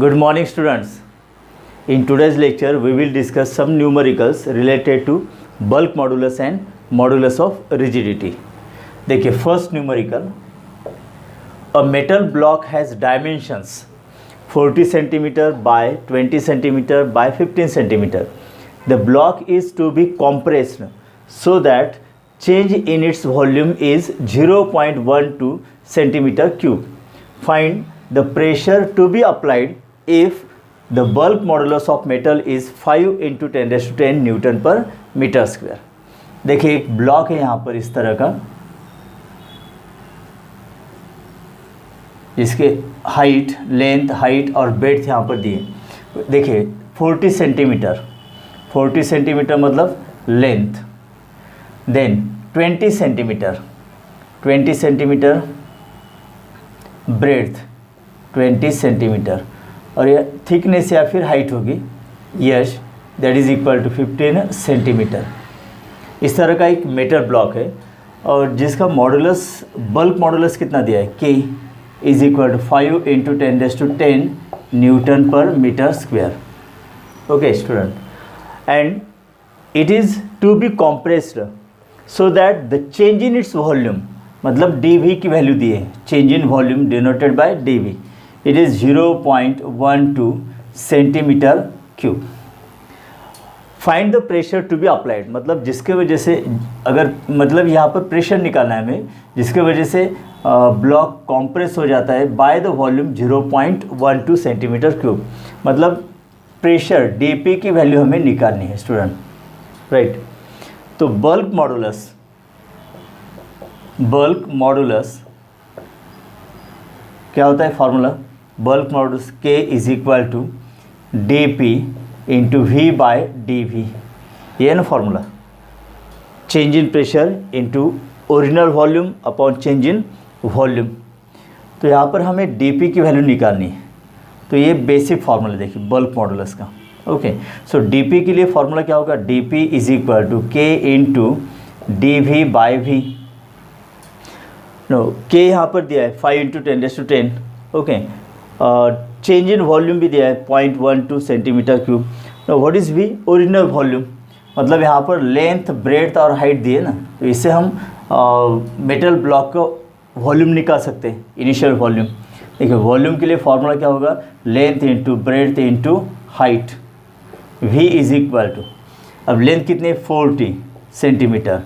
Good morning students. In today's lecture we will discuss some numericals related to bulk modulus and modulus of rigidity. देखिए first numerical, a metal block has dimensions 40 cm by 20 cm by 15 cm. The block is to be compressed so that change in its volume is 0.12 centimeter cube. Find the pressure to be applied if the bulk modulus of metal is 5 into 10 raised to 10 newton पर metre square. देखिए एक block है यहाँ पर इस तरह का, जिसके हाइट, लेंथ, हाइट और ब्रेड्थ यहाँ पर दिए. देखिए 40 सेंटीमीटर मतलब length, then 20 centimetre breadth 20 centimetre, और ये थिकनेस या फिर हाइट होगी, yes, that is equal to 15 centimetre. इस तरह का एक मेटल ब्लॉक है और जिसका मॉडुलस, बल्क मॉडुलस कितना दिया है, K is equal to 5 into 10 raise to 10 newton पर metre square. Okay student, and it is to be compressed so that the change in its volume, मतलब dV की value दी है, change in volume denoted by dV, it is 0.12 centimetre cube. Find the pressure to be applied, मतलब जिसके वजह से, अगर मतलब यहाँ पर प्रेशर निकालना है हमें, जिसके वजह से ब्लॉक कॉम्प्रेस हो जाता है by the volume 0.12 centimetre cube. मतलब प्रेशर dP की वैल्यू हमें निकालनी है स्टूडेंट, राइट. तो बल्क मॉडुलस क्या होता है formula, bulk modulus K is equal to dP into V by dV, ये है ना formula. Change in pressure into original volume upon change in volume. तो यहाँ पर हमें dP की वैल्यू निकालनी है, तो ये बेसिक फार्मूला देखिए बल्क मॉडुलस का. ओके, सो dP के लिए फार्मूला क्या होगा, dP is equal to K into dV by V. No, K यहाँ पर दिया है 5 into 10 raise to 10. Okay, change in volume भी दिया है 0.12 centimetre cube. No, what is V, original volume, मतलब यहाँ पर लेंथ, ब्रेड्थ और हाइट दिए ना, तो इससे हम मेटल ब्लॉक का वॉल्यूम निकाल सकते हैं, इनिशियल वॉल्यूम. देखिए वॉल्यूम के लिए फार्मूला क्या होगा, length into breadth into height, V is equal to, अब लेंथ कितनी 40 centimetre,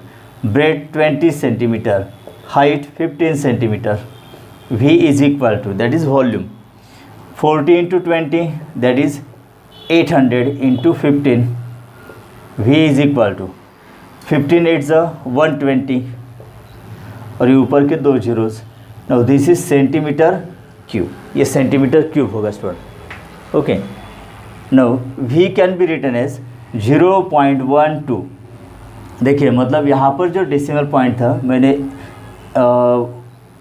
breadth 20 centimetre, height 15 centimetre, V is equal to, that is volume, 40 into 20 that is 800 into 15, V is equal to 15 8 120, और ये ऊपर के दो zeros. Now this is centimetre cube, ये centimetre cube होगा student. Okay, now V can be written as 0.12. देखिए मतलब यहाँ पर जो डेसिमल पॉइंट था, मैंने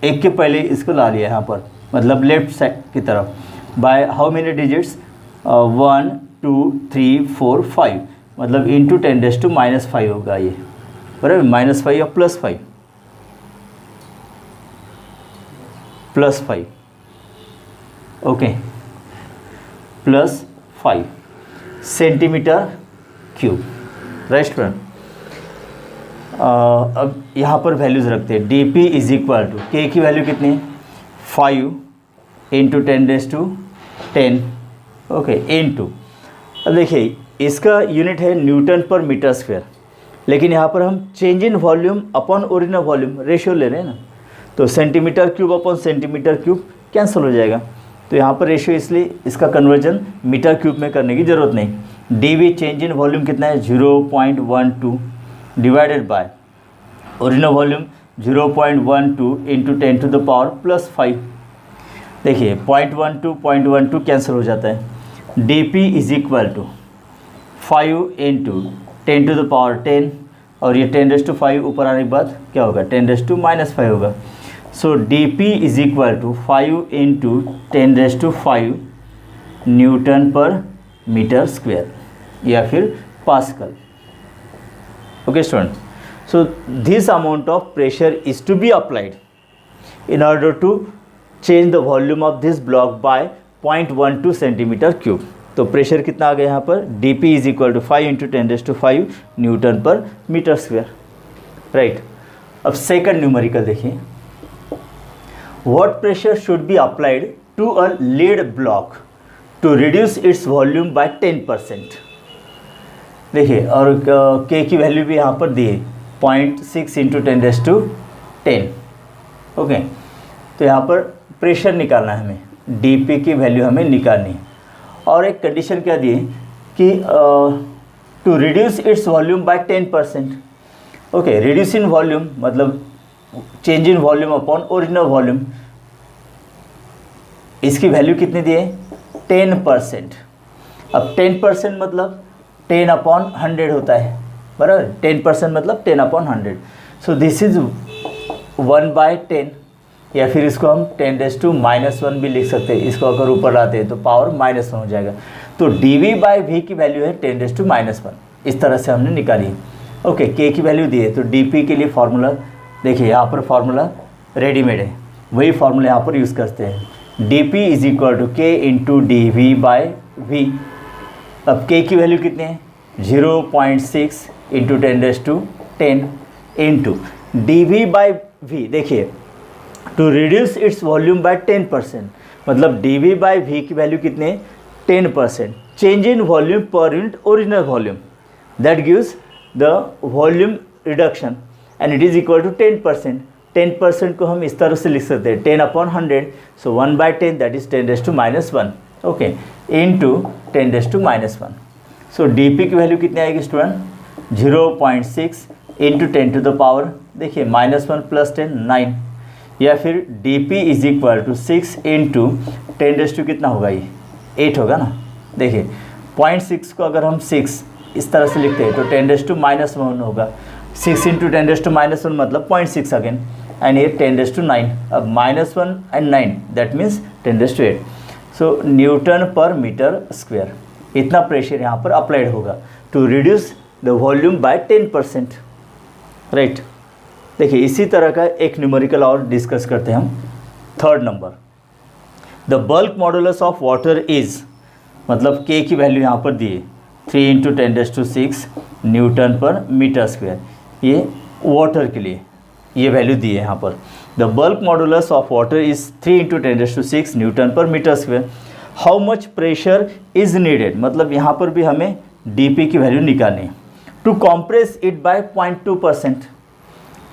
एक के पहले इसको ला लिया यहाँ पर, मतलब लेफ्ट साइड की तरफ. बाय हाउ मेनी डिजिट्स, 1 2 3 4 5, मतलब इंटू 10 रेज़ टू -5 होगा ये, बराबर, -5 या +5, +5. Okay, +5 centimetre cube, right student. अब यहाँ पर वैल्यूज़ रखते हैं. dP is equal to, K की वैल्यू कितनी है 5 into 10 raise to 10. Okay, into, अब देखिए इसका यूनिट है न्यूटन पर मीटर स्क्वायर, लेकिन यहाँ पर हम change in volume upon original volume ratio ले रहे हैं ना, तो centimetre cube upon centimetre cube cancel हो जाएगा. तो यहाँ पर रेशियो, इसलिए इसका कन्वर्जन मीटर क्यूब में करने की ज़रूरत नहीं. dV चेंज इन वॉल्यूम कितना है 0.12 divided by original volume 0.12 into 10 to the power +5. देखिए 0.12 कैंसिल हो जाता है. dP is equal to 5 into 10 to the power 10, और ये 10 रेज़ टू 5 ऊपर आने के बाद क्या होगा, 10 रेज़ टू -5 होगा. So dP is equal to 5 into 10 raise to 5 newton पर मीटर स्क्वायर, या फिर pascal. Okay student, so this amount of pressure is to be applied in order to change the volume of this block by 0.12 centimetre cube. तो pressure कितना आ गया यहाँ पर, dp is equal to 5 into 10⁵ newton पर metre square, right. अब second numerical देखिए, what pressure should be applied to a lead block to reduce its volume by 10%। देखिए, और के की वैल्यू भी यहाँ पर दी है 0.6 इंटू 10⁻10। ओके, तो यहाँ पर प्रेशर निकालना है हमें, dp की वैल्यू हमें निकालनी है। और एक कंडीशन क्या दी है कि to reduce its volume by 10%। Okay, reduce in volume मतलब change in volume upon original volume, इसकी वैल्यू कितनी दी है 10%। अब 10% मतलब 10/100 होता है, बराबर। 10% मतलब 10/100। सो दिस इज 1/10, या फिर इसको हम 10⁻⁻1 भी लिख सकते हैं। इसको अगर ऊपर लाते हैं तो पावर -1 हो जाएगा। तो dv/v की वैल्यू है 10⁻⁻1, इस तरह से हमने निकाली। ओके, k की वैल्यू दी है, तो dp के लिए फार्मूला देखिए, यहाँ पर फार्मूला रेडीमेड है, वही फार्मूला यहाँ पर यूज़ करते हैं। dp is equal to k into dv/v। अब k की वैल्यू कितनी है 0.6 इंटू 10⁻10 इंटू dv/v। देखिए, to reduce its volume by 10%, मतलब dv/v की वैल्यू कितनी है 10%। Change in volume per unit original volume, that gives the volume reduction and it is equal to 10%। 10% को हम इस तरह से लिख सकते हैं 10/100, सो 1/10 that is 10⁻⁻1। Okay, into 10⁻⁻1। So dp की वैल्यू कितनी आएगी स्टूडेंट 0.6 इंटू 10⁻, देखिए -1 + 10 9, या फिर dp is equal to 6 into 10 कितना होगा, ये 8 होगा ना। देखिए 0.6 को अगर हम 6 इस तरह से लिखते हैं तो 10⁻⁻1 होगा। 6 इंटू 10⁻⁻1 मतलब 0.6 अगेन, एंड ये 10⁻9। अब -1 and 9 that means 10⁻8। So newton पर मीटर स्क्वायर, इतना प्रेशर यहाँ पर अप्लाइड होगा to reduce the volume by 10%, right. देखिए, इसी तरह का एक न्यूमेरिकल और डिस्कस करते हैं हम। Third number, the bulk modulus of water is, मतलब के की वैल्यू यहाँ पर दी है 3 इंटू 10⁻6 न्यूटन पर मीटर स्क्वायर। ये वाटर के लिए ये वैल्यू दी है यहाँ पर। The bulk modulus of water is 3 into 10⁻6 newton पर metre square. How much pressure is needed, मतलब यहाँ पर भी हमें dp की वैल्यू निकालनी है to compress it by 0.2%।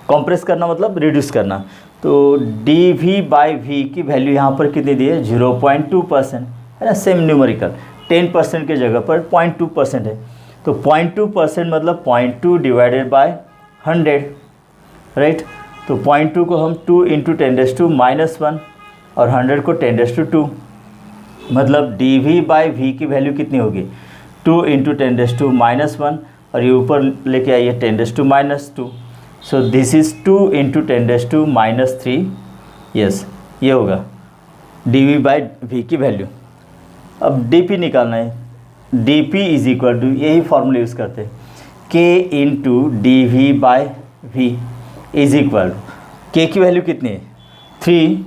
Compress करना मतलब रिड्यूस करना, तो dv/v की वैल्यू यहाँ पर कितनी दी है 0.2%, है ना। सेम न्यूमेरिकल 10% के जगह पर 0.2% है, तो 0.2% मतलब 0.2 डिवाइडेड बाय 100, राइट। तो 0.2 को हम 2 इंटू 10⁻⁻1 और 100 को 10⁻2, मतलब dv/v की वैल्यू कितनी होगी 2 इंटू 10⁻⁻1, और ये ऊपर लेके आइए 10⁻⁻2। So this is 2 into 10⁻⁻3, yes, ये होगा dv/v की वैल्यू। अब dp निकालना है, dp इज इक्वल टू, यही फॉर्मूला यूज़ करते हैं, k into dv/v is equal to, k की वैल्यू कितनी है 3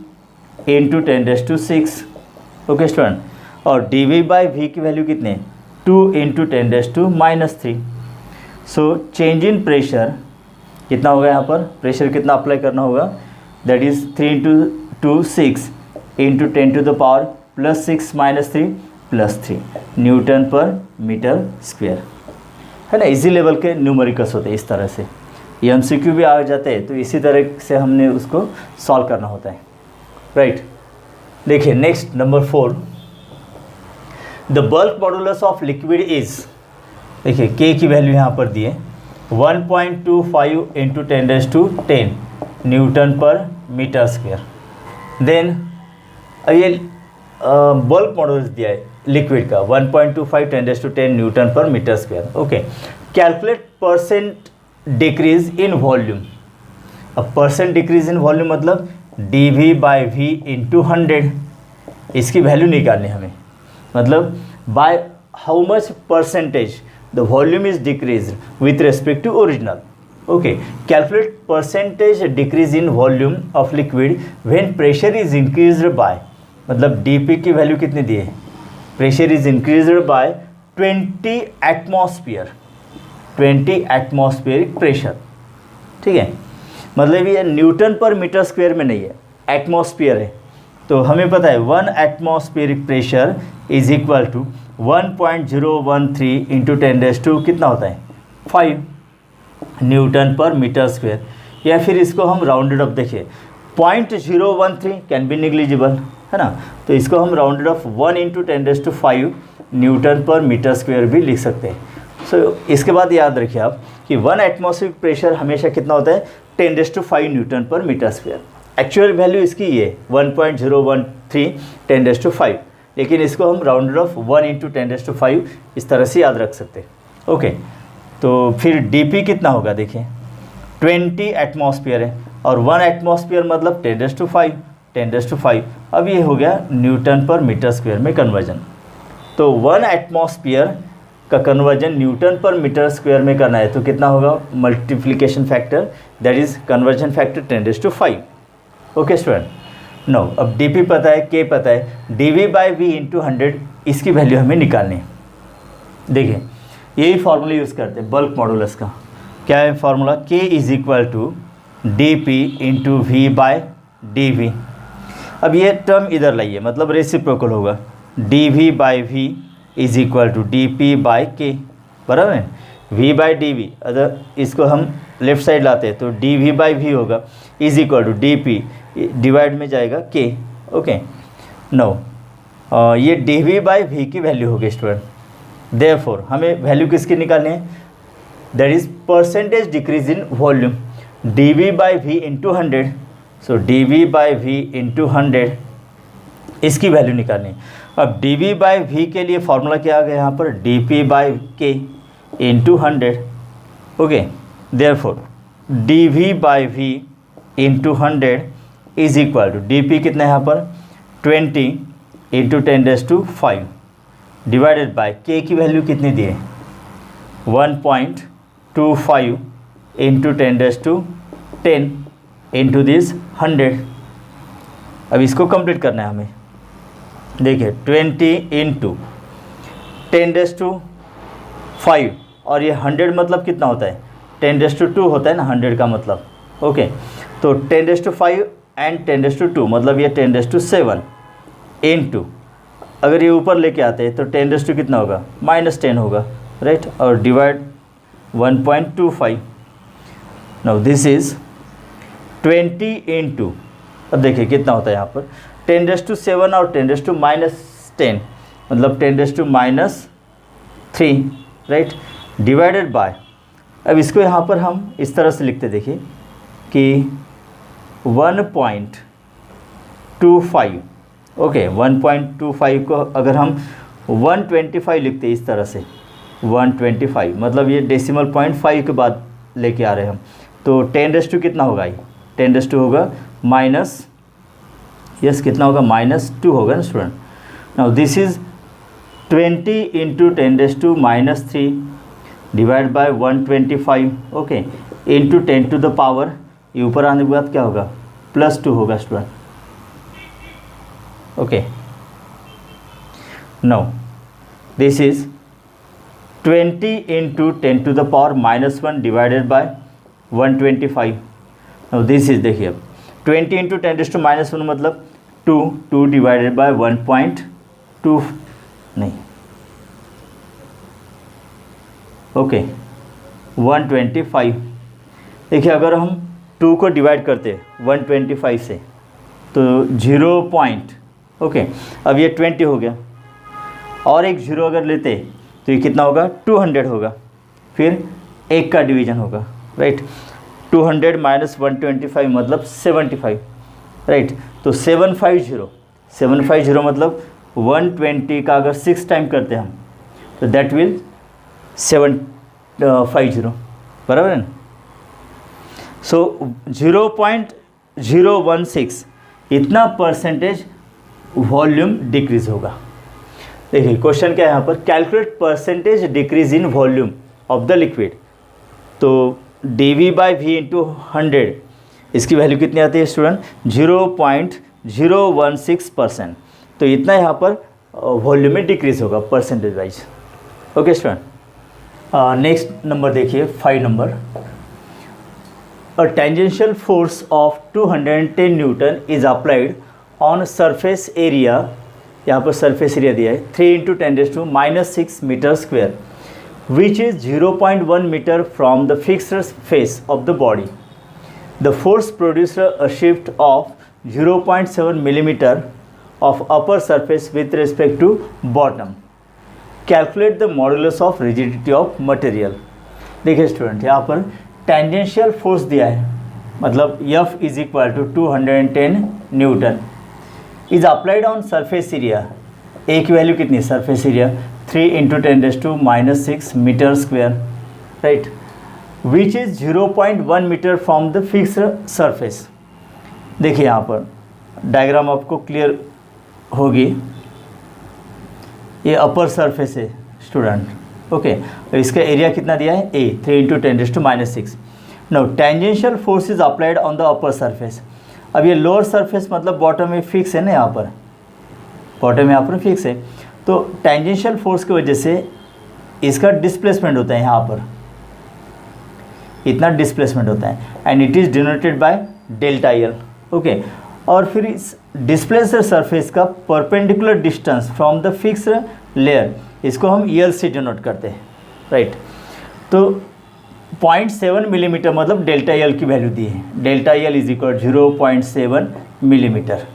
इंटू 10⁻6, ओके स्टूडेंट, और dv/v की वैल्यू कितनी है 2 into 10⁻3। So change in pressure कितना होगा, यहाँ पर प्रेशर कितना अप्लाई करना होगा, that is 3 into 2 6 into 10⁻⁻6 -3 +3 Newton पर मीटर स्क्वायर, है ना। इजी लेवल के न्यूमेरिकल्स होते हैं इस तरह से। ये MCQ भी आ जाते हैं, तो इसी तरह से हमने उसको सॉल्व करना होता है, राइट। देखिए next number 4, the bulk modulus of liquid is, देखिए k की वैल्यू यहाँ पर दी है 1.25 इंटू 10⁻10 न्यूटन पर मीटर स्क्वायर। देन ये बल्क मॉडुलस दिया है लिक्विड का 1.25 10⁻10 न्यूटन पर metre square. Okay, calculate percent decrease in volume. अब परसेंट डिक्रीज इन वॉल्यूम मतलब dv/v इंटू 100, इसकी वैल्यू निकालनी हमें, मतलब by how much percentage the volume is decreased with respect to original. Okay, calculate percentage decrease in volume of liquid when pressure is increased by मतलब dp की value कितनी दी है, pressure is increased by 20 atmosphere, 20 atmospheric pressure, ठीक है। मतलब ये Newton पर मीटर स्क्वायर में नहीं है, एटमॉस्फेयर है। तो हमें पता है 1 atmospheric pressure is equal to 1.013 into 10⁻⁵ कितना होता है 5 न्यूटन पर मीटर स्क्वायर, या फिर इसको हम राउंडेड अप देखिए 0.013 कैन बी निग्लिजिबल, है ना। तो इसको हम राउंडेड ऑफ 1 इंटू 10⁵ न्यूटन पर मीटर स्क्वायर भी लिख सकते हैं। सो इसके बाद याद रखिए आप कि 1 एटमॉस्फेरिक प्रेशर हमेशा कितना होता है 10⁵ न्यूटन पर मीटर स्क्वायर। एक्चुअल वैल्यू इसकी ये 1.013 10⁵, लेकिन इसको हम राउंडेड ऑफ 1 इंटू 10⁵ इस तरह से याद रख सकते हैं। ओके, तो फिर dp कितना होगा देखिए 20 एटमॉस्फेयर है और 1 एटमॉस्फेयर मतलब 10⁵ अब ये हो गया न्यूटन पर मीटर स्क्वायर में कन्वर्जन। तो 1 एटमॉस्फेयर का कन्वर्जन न्यूटन पर मीटर स्क्वायर में करना है तो कितना होगा multiplication factor, that is conversion factor 10⁵। Okay student, no अब dp पता है, k पता है, dv/v इंटू 100 इसकी वैल्यू हमें निकालनी है। देखिए यही फार्मूला यूज़ करते हैं बल्क मॉडुलस का। क्या है formula, k is equal to dp into v/dv। अब ये टर्म इधर लाइए, मतलब रेसिप्रोकल होगा, dv/v is equal to dp/k, बराबर है v/dv। अगर इसको हम लेफ्ट साइड लाते हैं तो dv/v होगा is equal to dp divide में जाएगा k। ओके, नो ये dv/v की वैल्यू होगी स्टूडेंट। देयरफॉर हमें वैल्यू किसकी निकालनी है, that is percentage decrease in volume, dv/v into 100। So dv/v into 100 इसकी वैल्यू निकालनी है। अब dv/v के लिए फॉर्मूला क्या आ गया यहाँ पर, dp/k into 100। Okay, therefore dv/v into 100 is equal to dp कितना है यहाँ पर 20 इंटू 10⁵ डिवाइडेड बाय k की वैल्यू कितनी दी है 1.25 इंटू 10⁻10 इंटू दिस 100। अब इसको कंप्लीट करना है हमें। देखिए 20 इंटू 10⁵ और ये 100 मतलब कितना होता है 10⁻2 होता है ना 100 का मतलब। ओके, तो 10⁻5 एंड 10⁻2 मतलब ये 10⁻7 इंटू, अगर ये ऊपर लेके आते हैं तो 10⁻2 कितना होगा -10 होगा, राइट, और divide 1.25। Now this is 20 into, अब देखिए कितना होता है यहाँ पर 10⁻7 और 10⁻10 मतलब 10⁻3, राइट, डिवाइडेड बाय, अब इसको यहाँ पर हम इस तरह से लिखते देखिए कि 1.25। ओके, 1.25 को अगर हम 125 लिखते इस तरह से 125 मतलब ये डेसिमल पॉइंट 5 के बाद लेके आ रहे हैं हम, तो 10⁻2 कितना होगा, ये 10⁻2 होगा माइनस, यस कितना होगा -2 होगा ना student. Now this is 20 into 10⁻⁻3 divide by 125। Okay, into 10 to the power, ये ऊपर आने के बाद क्या होगा +2 होगा student. Okay, now this is 20 into 10 to the power -1 divided by 125। Now this is, देखिए अब 20 इंटू 10⁻⁻1 मतलब 2 डिवाइडेड बाय 1.2 नहीं, ओके 125। देखिए अगर हम 2 को डिवाइड करते 125 से तो 0 पॉइंट, ओके, अब ये 20 हो गया, और एक 0 अगर लेते तो ये कितना होगा 200 होगा, फिर 1 का डिवीजन होगा, राइट, 200 माइनस 125 मतलब 75, राइट, तो 750 मतलब 120 का अगर 6 टाइम करते हम तो दैट विल 750, बराबर है ना। सो 0.016 इतना परसेंटेज वॉल्यूम डिक्रीज होगा। देखिए क्वेश्चन क्या है यहाँ पर, calculate percentage decrease in volume of the liquid. तो dv/v इंटू 100 इसकी वैल्यू कितनी आती है स्टूडेंट 0.016%। तो इतना यहाँ पर वॉल्यूम में डिक्रीज होगा percentage wise. Okay student, next number देखिए 5 number. A tangential force of 210 newton is applied on surface area, यहाँ पर सरफेस एरिया दिया है 3 × 10⁻⁻6 metre square which is 0.1 meter from the fixed face of the body. The force produced a shift of 0.7 millimeter of upper surface with respect to bottom. Calculate the modulus of rigidity of material. देखिए student, यहाँ पर tangential force दिया है, मतलब F is equal to 210 newton is applied on surface area. A की value कितनी, surface area 3 × 10⁻⁻6 metre square, right, which is 0.1 metre from the fixed surface. देखिए यहाँ पर डायग्राम आपको क्लियर होगी, ये अपर सरफेस है स्टूडेंट, ओके। तो इसका एरिया कितना दिया है, A 3 × 10⁻⁶। No tangential force is applied on the upper surface. अब ये लोअर सरफेस मतलब बॉटम में फिक्स है ना, यहाँ पर बॉटम यहाँ पर फिक्स है, तो टेंजेंशियल फोर्स की वजह से इसका डिस्प्लेसमेंट होता है, यहाँ पर इतना डिस्प्लेसमेंट होता है and it is denoted by delta L, okay. और फिर इस डिस्प्लेस्ड सरफेस का perpendicular distance from the fixed layer, इसको हम यल से डिनोट करते हैं, राइट। तो 0.7 मिलीमीटर मतलब डेल्टा एल की वैल्यू दी है, delta L is equal 0.7 millimetre.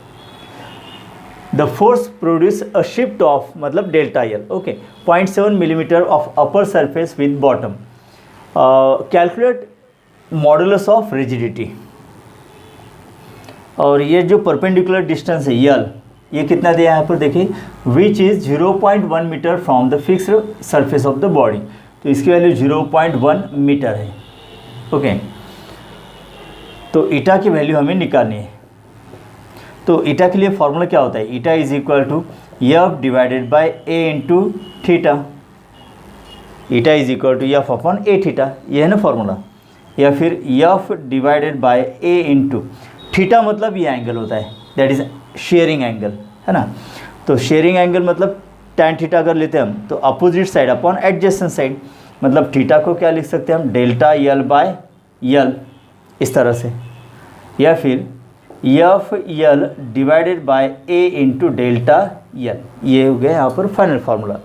The force produce a shift of मतलब delta L, okay, 0.7 millimetre of upper surface with bottom. Calculate modulus of rigidity. और ये जो परपेंडिकुलर डिस्टेंस है यल, ये कितना दिया है यहाँ पर देखिए, which is 0.1 metre from the fixed surface of the body, तो इसकी वैल्यू 0.1 मीटर है, ओके। तो ईटा की वैल्यू हमें निकालनी है। तो ईटा के लिए फॉर्मूला क्या होता है, eta is equal to F divided by A into theta. Eta is equal to F upon A theta, ये है ना फॉर्मूला, या फिर F divided by A into theta, मतलब ये एंगल होता है, दैट इज शेयरिंग एंगल, है ना। तो शेयरिंग एंगल मतलब tan थीटा अगर लेते हैं हम, तो opposite side upon adjacent side, मतलब थीटा को क्या लिख सकते हैं हम, डेल्टा यल बाय यल, इस तरह से, या फिर F L divided by A into delta L, ये हो गया यहाँ पर फाइनल फार्मूला।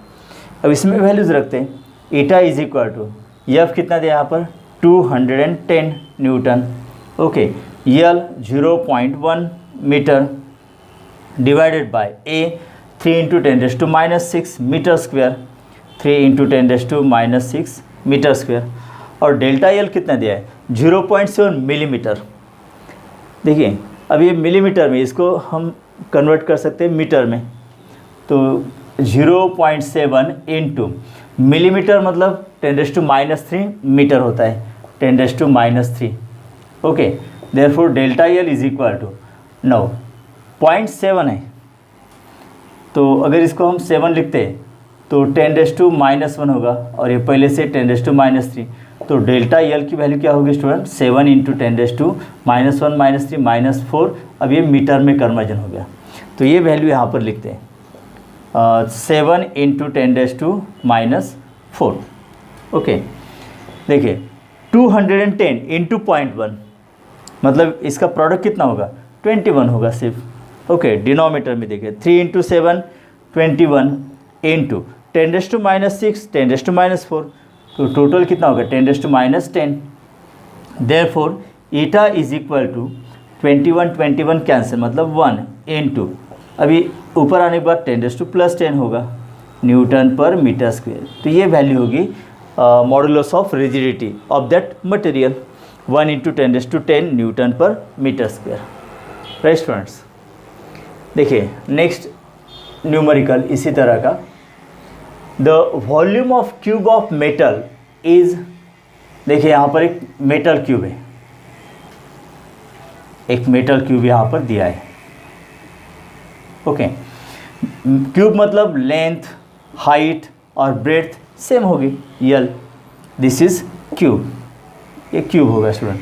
अब इसमें वैल्यूज रखते हैं, eta is equal to F कितना दिया यहाँ पर 210 newton, okay, L 0.1 metre divided by A 3 × 10⁻⁶ metre square, 3 × 10⁻⁶ metre square. और डेल्टा यल कितना दिया है 0.7 मिलीमीटर। देखिए अब ये मिलीमीटर में, इसको हम कन्वर्ट कर सकते हैं मीटर में, तो 0.7 इंटू मिलीमीटर मतलब 10⁻³ मीटर होता है, 10⁻³, okay. Therefore delta L is equal to 0.7 है, तो अगर इसको हम 7 लिखते हैं तो 10⁻⁻1 होगा, और ये पहले से 10⁻³ तो डेल्टा यल की वैल्यू क्या होगी स्टूडेंट, 7 × 10⁻⁻1 -3 -4, अब ये मीटर में कन्वर्जन हो गया, तो ये वैल्यू यहाँ पर लिखते हैं 7 × 10⁻⁻4, ओके। देखिए 210 इंटू 0.1 मतलब इसका प्रोडक्ट कितना होगा 21 होगा सिर्फ, ओके। डिनोमीटर में देखिए 3 × 7 21 इंटू 10⁻⁻6 10⁻⁻4, तो टोटल कितना होगा 10⁻⁻10। Therefore eta is equal to 21 cancel मतलब 1 इंटू, अभी ऊपर आने के बाद 10⁻+10 होगा न्यूटन पर मीटर स्क्वेयर। तो ये वैल्यू होगी modulus of rigidity of that material, 1 × 10⁻10 newton पर मीटर स्क्वेयर, राइट स्टूडेंट्स। देखिए नेक्स्ट न्यूमेरिकल इसी तरह का, the volume of cube of metal is, देखिए यहाँ पर एक मेटल क्यूब है, एक मेटल क्यूब यहाँ पर दिया है, ओके। क्यूब मतलब लेंथ, हाइट और ब्रेड्थ सेम होगी, यल, दिस इज क्यूब, ये क्यूब होगा स्टूडेंट।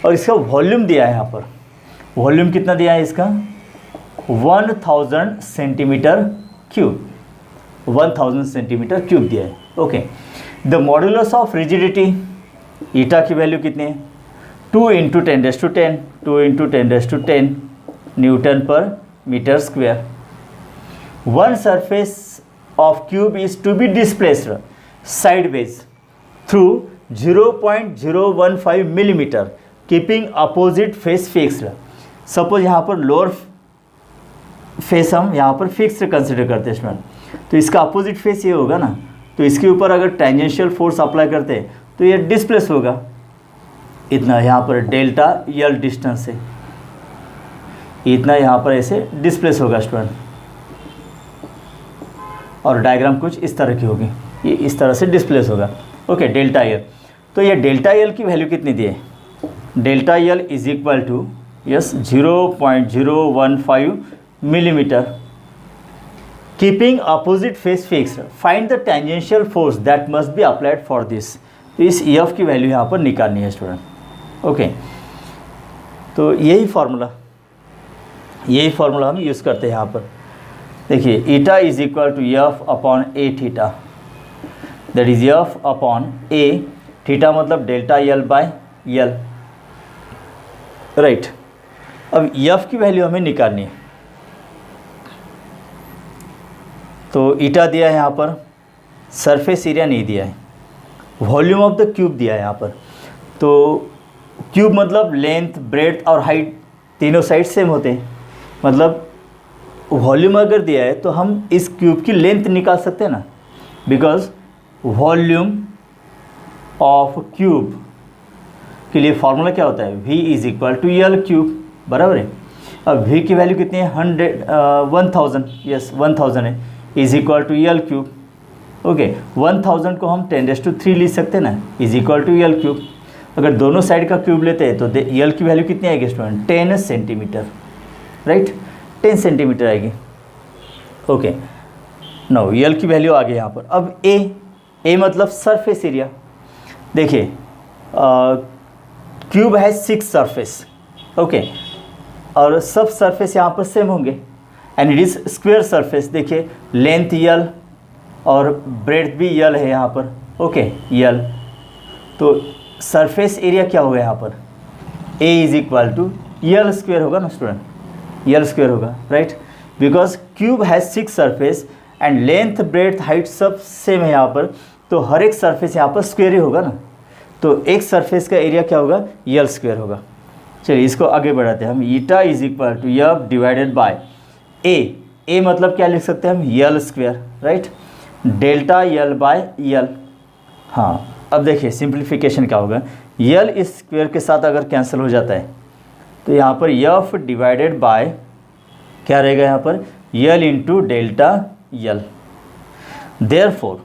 और इसका वॉल्यूम दिया है यहाँ पर, वॉल्यूम कितना दिया है इसका 1000 सेंटीमीटर क्यूब, 1000 सेंटीमीटर क्यूब दिया है। Okay, the modulus of rigidity, eta की वैल्यू कितनी है? 2 × 10⁻10, 2 × 10⁻10 न्यूटन पर metre square. One surface of cube is to be displaced sideways through 0.015 millimetre keeping opposite face fixed. Suppose यहाँ पर लोअर फेस हम यहाँ पर फिक्स्ड कंसिडर करते हैं स्टूडेंट, तो इसका अपोजिट फेस ये होगा ना, तो इसके ऊपर अगर टेंजेंशियल फोर्स अप्लाई करते हैं तो ये डिस्प्लेस होगा इतना, यहाँ पर डेल्टा यल डिस्टेंस है, इतना यहाँ पर ऐसे डिस्प्लेस होगा स्टूडेंट। और डायग्राम कुछ इस तरह की होगी, ये इस तरह से डिस्प्लेस होगा। ओके, डेल्टा यल, तो ये डेल्टा यल की वैल्यू कितनी दी है? Delta L is equal to 0.015 millimetre keeping opposite face fixed, find the tangential force that must be applied for this. तो इस EF की वैल्यू यहाँ पर निकालनी है स्टूडेंट। ओके, तो यही फार्मूला हम यूज़ करते हैं यहाँ पर। देखिए, eta is equal to F upon A theta, that is F upon A, theta मतलब delta L by L, right. अब F की वैल्यू हमें निकालनी है, तो ईटा दिया है यहाँ पर, सरफेस एरिया नहीं दिया है, वॉल्यूम ऑफ द क्यूब दिया है यहाँ पर। तो क्यूब मतलब लेंथ, ब्रेड्थ और हाइट तीनों साइड सेम होते हैं, मतलब वॉल्यूम अगर दिया है तो हम इस क्यूब की लेंथ निकाल सकते हैं ना, बिकॉज वॉल्यूम ऑफ क्यूब के लिए फॉर्मूला क्या होता है? V is equal to L cube, बराबर है। अब V की वैल्यू कितनी है? 1000, यस 1000 है, is equal to L cube. Okay, 1000 को हम 10⁻³ लिख सकते हैं ना, is equal to L cube. अगर दोनों साइड का क्यूब लेते हैं तो यल की वैल्यू कितनी आएगी स्टूडेंट? 10 सेंटीमीटर, राइट, 10 सेंटीमीटर आएगी। ओके, नो यल की वैल्यू आ गई यहाँ पर। अब ए मतलब सरफेस एरिया। देखिए, क्यूब है 6 सरफेस, ओके, और सब सरफेस यहाँ पर सेम होंगे and it is square surface. देखिए, लेंथ यल और ब्रेड्थ भी यल है यहाँ पर, ओके, यल। तो सरफेस एरिया क्या होगा यहाँ पर? A is equal to L square होगा ना स्टूडेंट, यल स्क्वायर होगा, right, because cube has 6 surface and length, breadth, height सब सेम है यहाँ पर, तो हर एक सरफेस यहाँ पर स्क्वायर ही होगा ना, तो एक सरफेस का एरिया क्या होगा? यल स्क्वायर होगा। चलिए इसको आगे बढ़ाते हैं हम। Eta is equal to F divided by A मतलब क्या लिख सकते हैं हम? L square, right, delta L by L. हाँ, अब देखिए सिंप्लीफिकेशन क्या होगा, यल इस स्क्वायर के साथ अगर कैंसिल हो जाता है तो यहाँ पर F डिवाइडेड बाय क्या रहेगा यहाँ पर? यल इंटू डेल्टा यल। देयरफॉर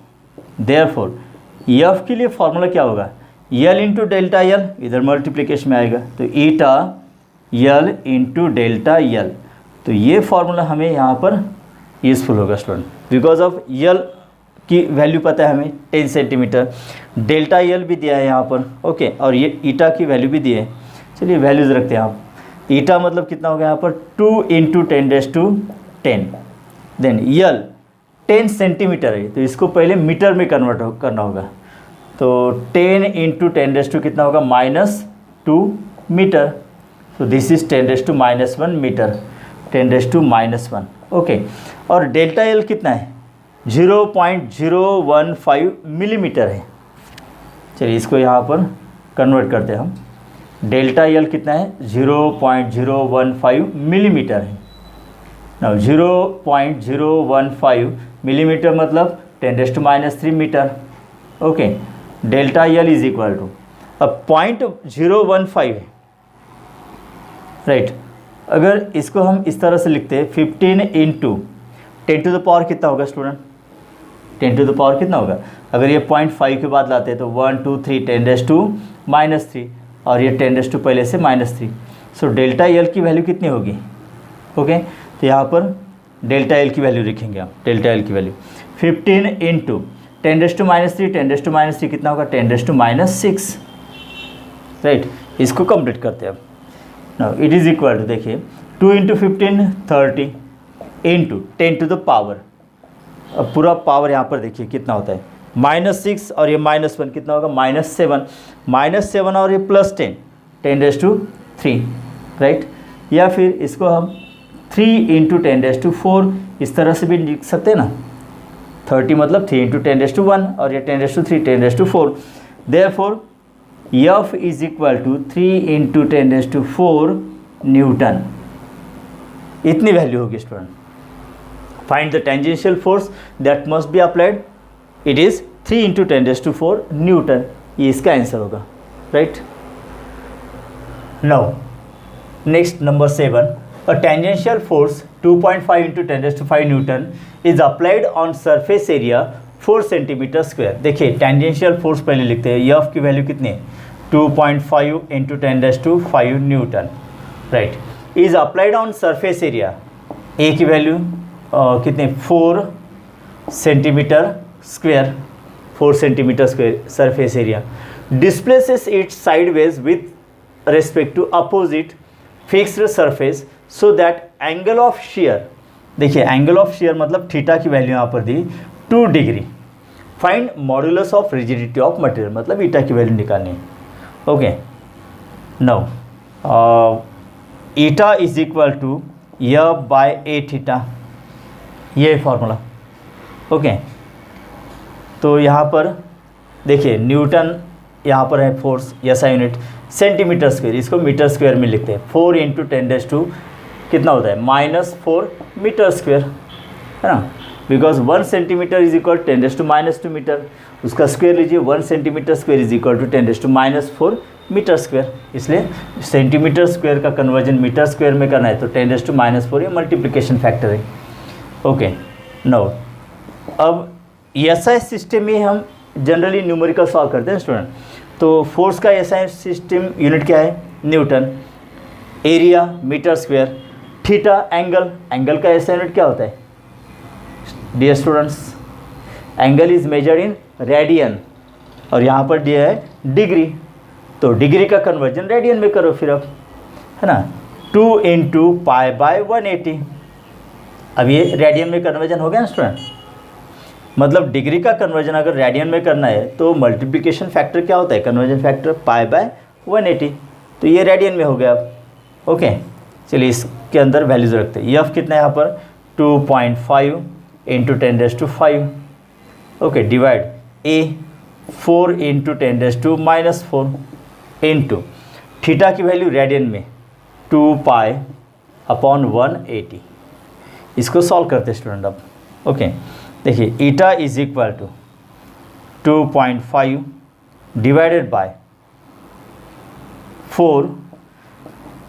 F के लिए फॉर्मूला क्या होगा? यल इंटू डेल्टा यल, इधर मल्टीप्लिकेशन में आएगा, तो ईटा यल इंटू डेल्टा यल। तो ये फार्मूला हमें यहाँ पर यूज़फुल होगा स्टूडेंट, बिकॉज ऑफ यल की वैल्यू पता है हमें 10 सेंटीमीटर, डेल्टा यल भी दिया है यहाँ पर, ओके, और ये ईटा की वैल्यू भी दी है। चलिए वैल्यूज़ रखते हैं आप। ईटा मतलब कितना होगा यहाँ पर? 2 × 10⁻10, देन यल 10 सेंटीमीटर है, तो इसको पहले मीटर में कन्वर्ट करना होगा, तो 10 × 10⁻² कितना होगा? -2 मीटर, तो दिस इज 10⁻⁻1 मीटर, 10⁻⁻1, ओके। और डेल्टा यल कितना है? 0.015 मिलीमीटर है। चलिए इसको यहाँ पर कन्वर्ट करते हैं हम। डेल्टा यल कितना है? 0.015 मिलीमीटर है। नाउ 0.015 मिलीमीटर मतलब 10⁻³ metre, okay. Delta L is equal to, अब 0.015 है, राइट। अगर इसको हम इस तरह से लिखते हैं 15 × 10⁻⁴ कितना होगा स्टूडेंट? 10⁻⁴ कितना होगा? अगर ये 0.5 के बाद लाते हैं तो 1 2 3 10⁻³ और ये 10 पहले से -3, सो डेल्टा यल की वैल्यू कितनी होगी? ओके, तो यहाँ पर डेल्टा यल की वैल्यू लिखेंगे हम। डेल्टा यल की वैल्यू 15 × 10⁻³ 10⁻³ कितना होगा? 10⁻⁶, राइट। इसको कंप्लीट करते हैं अब। Now it is equal to, देखिए 2 into 15 30 into 10 to the power, अब पूरा पावर यहाँ पर देखिए कितना होता है, -6 और ये -1 कितना होगा, -7 और ये +10 10⁻³ राइट। या फिर इसको हम 3 इंटू 10⁻⁴ इस तरह से भी लिख सकते हैं ना, 30 मतलब 3 इंटू 10⁻�1 और ये 10⁻³ 10⁻⁴। Therefore F is equal to 3 into 10⁻⁴ newton, इतनी वैल्यू होगी student. Find the tangential force that must be applied, it is 3 into 10⁻⁴ newton, ये इसका आंसर होगा right. Now next number 7, a tangential force 2.5 into 10⁵ Newton is applied on surface area 4 centimetre square. देखिए tangential force पहले लिखते हैं, F की value कितनी है, 2.5 into 10⁵ newton right, is applied on surface area, A की वैल्यू कितने 4 centimetre square, 4 centimetre square surface area, displaces it sideways with respect to opposite fixed surface so that angle of shear, देखिए angle of shear मतलब theta की value यहाँ पर दी 2 degree. Find modulus of rigidity of material, मतलब eta की value निकालनी है। Okay now eta is equal to F by A theta, ये फॉर्मूला। ओके तो यहाँ पर देखिए न्यूटन यहाँ पर है force, SI unit centimetre square, इसको मीटर स्क्वायर में लिखते हैं, 4 इंटू 10⁻² कितना होता है -4 मीटर स्क्वायर है ना, because 1 centimetre is equal 10⁻⁻² metre, उसका स्क्वायर लीजिए, 1 centimetre square is equal to 10⁻⁴ metre square, इसलिए सेंटीमीटर स्क्वायर का कन्वर्जन मीटर स्क्वायर में करना है तो 10⁻⁴ ये मल्टीप्लिकेशन फैक्टर है। ओके नो अब SI सिस्टम में हम जनरली न्यूमेरिकल सॉल्व करते हैं स्टूडेंट, तो फोर्स का SI सिस्टम यूनिट क्या है, newton, area metre square, theta angle का SI यूनिट क्या होता है dear students, angle is measured in radian और यहाँ पर दिया है डिग्री, तो डिग्री का कन्वर्जन रेडियन में करो फिर अब, है ना, 2 इंटू π/180, अब ये रेडियन में कन्वर्जन हो गया ना स्टूडेंट, मतलब डिग्री का कन्वर्जन अगर रेडियन में करना है तो मल्टीप्लिकेशन फैक्टर क्या होता है, कन्वर्जन फैक्टर π/180, तो ये रेडियन में हो गया अब। ओके चलिए इसके अंदर वैल्यूज रखते हैं, एफ कितना है यहाँ पर 2.5 इंटू 10⁻⁵, ओके डिवाइड ए 4 इंटू 10⁻⁻⁴ इंटू थीटा की वैल्यू रेडियन में 2π/180, इसको सॉल्व करते हैं स्टूडेंट अब। ओके देखिए eta is equal to 2.5 divided by 4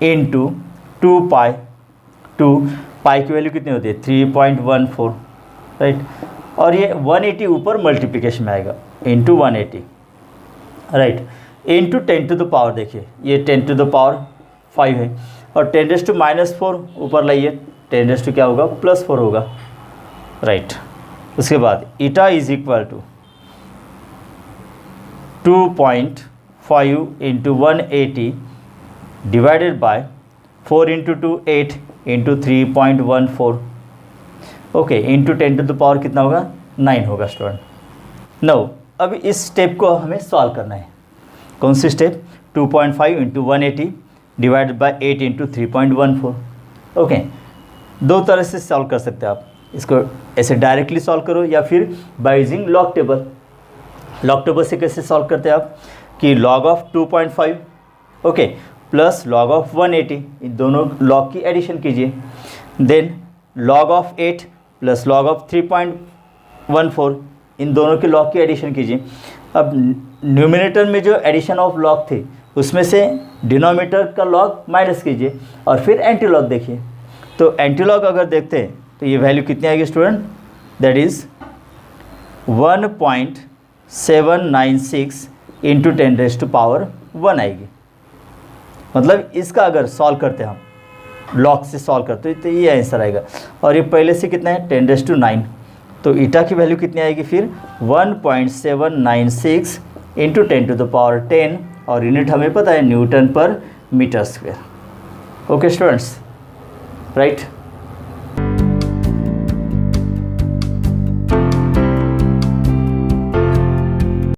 into 2π, 2π की वैल्यू कितनी होती है 3.14 राइट, और ये 180 ऊपर मल्टीप्लिकेशन में आएगा into 180 right, into 10 to the power, देखिए ये 10 टू द पावर 5 है और 10⁻⁴ ऊपर लाइए 10 क्या होगा +4 होगा राइट। उसके बाद eta is equal to 2.5 into 180 divided by 4 into 2 8 into 3.14, okay into 10 to the power कितना होगा 9 होगा स्टूडेंट। नो अब इस स्टेप को हमें सॉल्व करना है, कौन सी step, 2.5 into 180 divided by 8 into 3.14। Okay दो तरह से सॉल्व कर सकते हैं आप, इसको ऐसे डायरेक्टली सॉल्व करो या फिर by using log table. Log table से कैसे सॉल्व करते हैं आप कि log of 2.5 okay plus log of 180, इन दोनों लॉग की एडिशन कीजिए, then log of 8 plus log of 3.14, इन दोनों के लॉग की एडिशन कीजिए। अब न्यूमिनेटर में जो एडिशन ऑफ लॉग थे उसमें से डिनोमिनेटर का लॉग माइनस कीजिए और फिर एंटी लॉग देखिए, तो एंटी लॉग अगर देखते हैं तो ये वैल्यू कितनी आएगी स्टूडेंट, दैट इज़ 1.796 इंटू 10⁻1 आएगी। मतलब इसका अगर सॉल्व करते हैं हम लॉग से सॉल्व करते हैं तो ये आंसर आएगा, और ये पहले से कितना है 10⁻9, तो ईटा की वैल्यू कितनी आएगी फिर 1.796 इंटू 10⁻10 और यूनिट हमें पता है न्यूटन पर metre square. Okay students right?